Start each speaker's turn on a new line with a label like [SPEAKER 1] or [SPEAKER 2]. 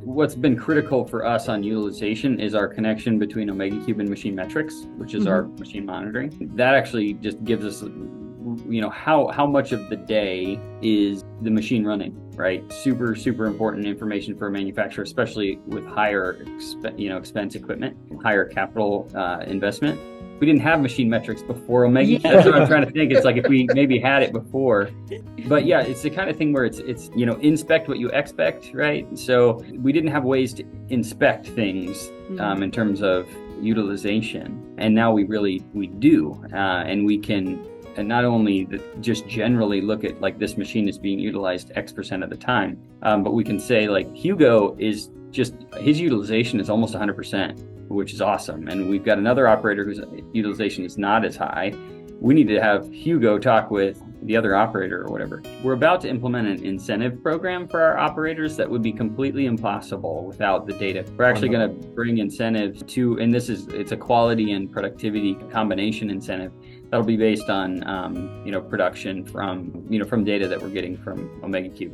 [SPEAKER 1] what's been critical for us on utilization is our connection between OmegaCube and Machine Metrics, which is our machine monitoring. That actually just gives us, how much of the day is the machine running, right? Super, super important information for a manufacturer, especially with higher expense equipment, higher capital investment. We didn't have Machine Metrics before Omega. That's what I'm trying to think. It's like if we maybe had it before. But yeah, it's the kind of thing where it's inspect what you expect, right? So we didn't have ways to inspect things in terms of utilization. And now we do. And we can not only just generally look at like this machine is being utilized X% of the time, but we can say like Hugo is just, his utilization is almost 100%. Which is awesome. And we've got another operator whose utilization is not as high. We need to have Hugo talk with the other operator or whatever. We're about to implement an incentive program for our operators that would be completely impossible without the data. We're actually going to bring incentives to, and it's a quality and productivity combination incentive that'll be based on, production from data that we're getting from OmegaCube.